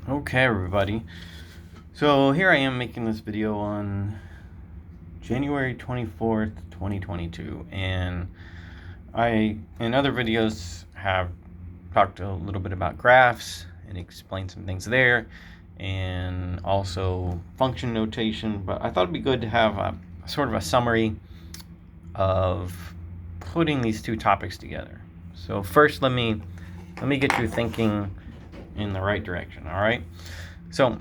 Okay, everybody. So here I am making this video on January 24th, 2022, and I, in other videos, have talked a little bit about graphs and explained some things there, and also function notation, but I thought it'd be good to have a sort of a summary of putting these two topics together. So first, let me get you thinking in the right direction, all right? So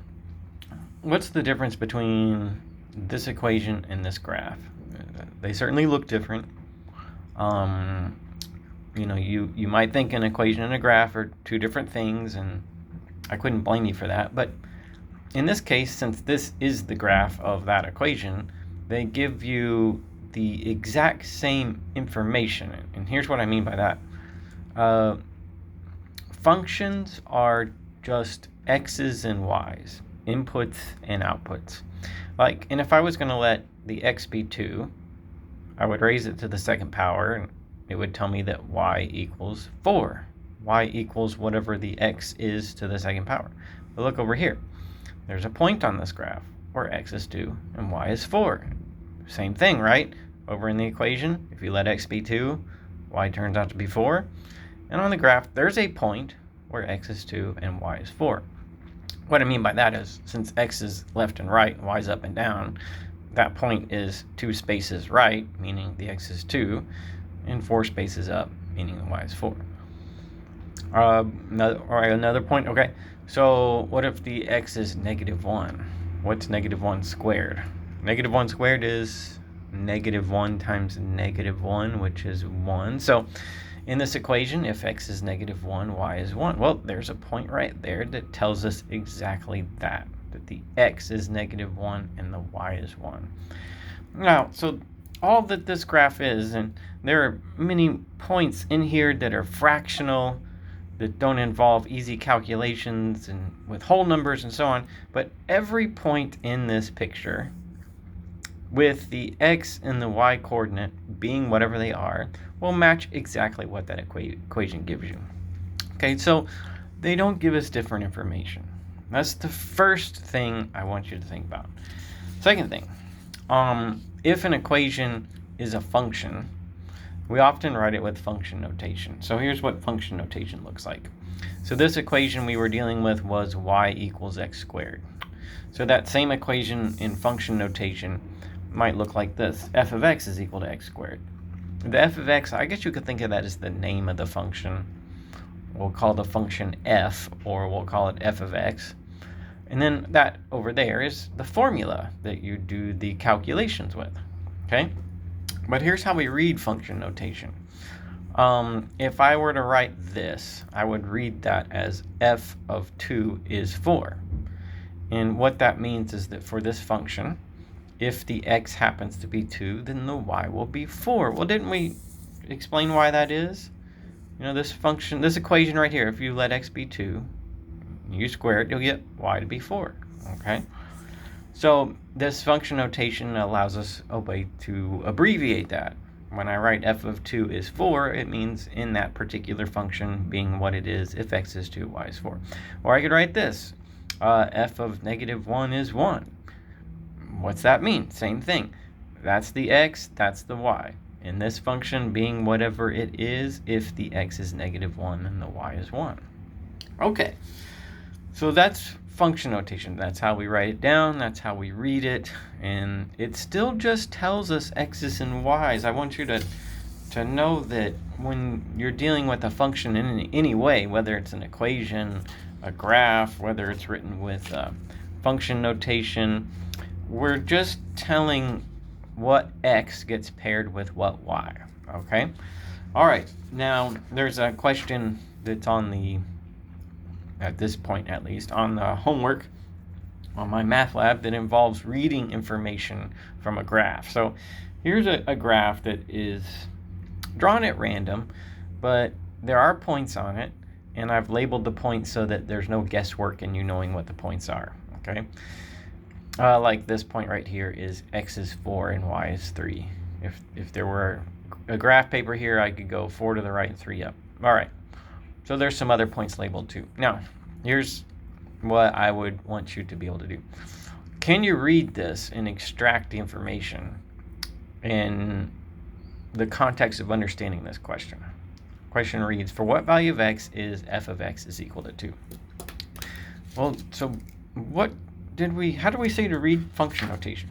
what's the difference between this equation and this graph? They certainly look different. You might think an equation and a graph are two different things, and I couldn't blame you for that. But in this case, since this is the graph of that equation, they give you the exact same information. And here's what I mean by that. Functions are just x's and y's, inputs and outputs. And if I was going to let the x be 2, I would raise it to the second power, and it would tell me that y equals 4. Y equals whatever the x is to the second power. But look over here. There's a point on this graph where x is 2 and y is 4. Same thing, right? Over in the equation, if you let x be 2, y turns out to be 4. And on the graph, there's a point where x is 2 and y is 4. What I mean by that is, since x is left and right and y is up and down, that point is 2 spaces right, meaning the x is 2, and 4 spaces up, meaning the y is 4. Another point. Okay, so what if the x is -1? What's -1 squared? -1 squared is -1 times -1, which is 1. So in this equation, if x is -1, y is 1. Well, there's a point right there that tells us exactly that the x is -1 and the y is 1. Now, so all that this graph is, and there are many points in here that are fractional, that don't involve easy calculations and with whole numbers and so on, but every point in this picture, with the x and the y coordinate being whatever they are, will match exactly what that equation gives you. Okay, so they don't give us different information. That's the first thing I want you to think about. Second thing, if an equation is a function, we often write it with function notation. So here's what function notation looks like. So this equation we were dealing with was y equals x squared. So that same equation in function notation might look like this. F of x is equal to x squared. The f of x, I guess you could think of that as the name of the function. We'll call the function f, or we'll call it f of x. And then that over there is the formula that you do the calculations with. Okay? But here's how we read function notation. If I were to write this, I would read that as f of 2 is 4. And what that means is that for this function, if the x happens to be 2, then the y will be 4. Well, didn't we explain why that is? This function, this equation right here, if you let x be 2, you square it, you'll get y to be 4. Okay? So this function notation allows us a way to abbreviate that. When I write f of 2 is 4, it means in that particular function being what it is, if x is 2, y is 4. Or I could write this, f of -1 is 1. What's that mean? Same thing. That's the x, that's the y. In this function being whatever it is, if the x is -1 and the y is 1. Okay, so that's function notation. That's how we write it down, that's how we read it, and it still just tells us x's and y's. I want you to know that when you're dealing with a function in any way, whether it's an equation, a graph, whether it's written with function notation, we're just telling what x gets paired with what y, okay? All right, now there's a question that's on the, at this point at least, on the homework on my math lab that involves reading information from a graph. So here's a graph that is drawn at random, but there are points on it, and I've labeled the points so that there's no guesswork in you knowing what the points are, okay? Like this point right here is x is 4 and y is 3. If there were a graph paper here, I could go 4 to the right and 3 up. All right, so there's some other points labeled too. Now, here's what I would want you to be able to do. Can you read this and extract the information in the context of understanding this question? Question reads, for what value of x is f of x is equal to 2? Well, so how do we say to read function notation?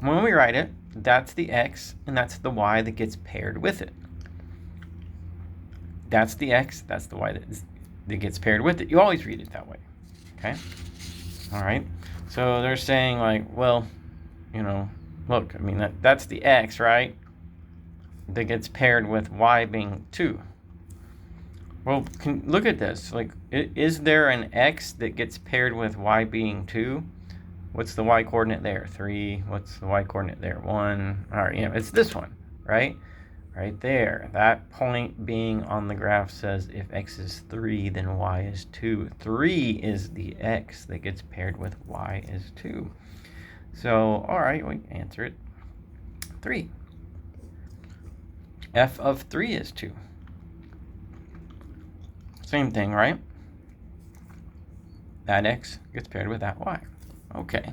When we write it, that's the x and that's the y that gets paired with it. That's the x, that's the y that gets paired with it. You always read it that way, okay? All right, so they're saying like, well, look, I mean, that's the x, right? That gets paired with y being 2. Well, look at this. Like, is there an x that gets paired with y being 2? What's the y coordinate there? 3. What's the y coordinate there? 1. All right, it's this one, right? Right there. That point being on the graph says if x is 3, then y is 2. 3 is the x that gets paired with y is 2. So, all right, we answer it. 3. F of 3 is 2. Same thing, right? That x gets paired with that y. Okay.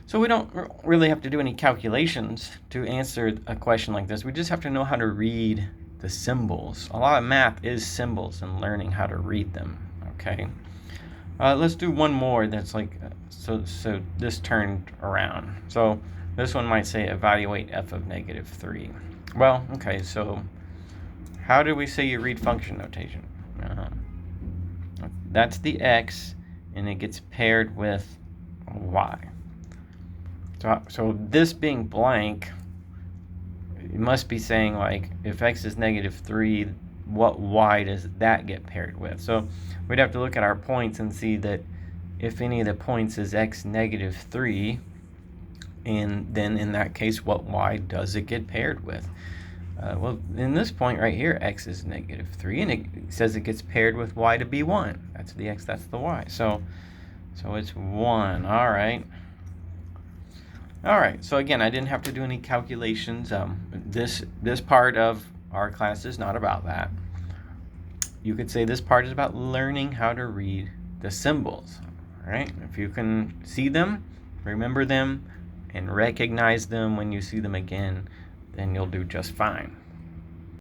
So we don't really have to do any calculations to answer a question like this. We just have to know how to read the symbols. A lot of math is symbols and learning how to read them. Okay. Let's do one more that's like, so this turned around. So this one might say evaluate f of negative 3. Well, okay, so how do we say you read function notation? That's the x, and it gets paired with y. So this being blank, it must be saying like, if x is negative 3, what y does that get paired with? So we'd have to look at our points and see that if any of the points is x negative 3, and then in that case, what y does it get paired with? Well, in this point right here, x is negative 3, and it says it gets paired with y to be 1. That's the x, that's the y. So it's 1. All right. All right. So again, I didn't have to do any calculations. This part of our class is not about that. You could say this part is about learning how to read the symbols. All right. If you can see them, remember them, and recognize them when you see them again, then you'll do just fine.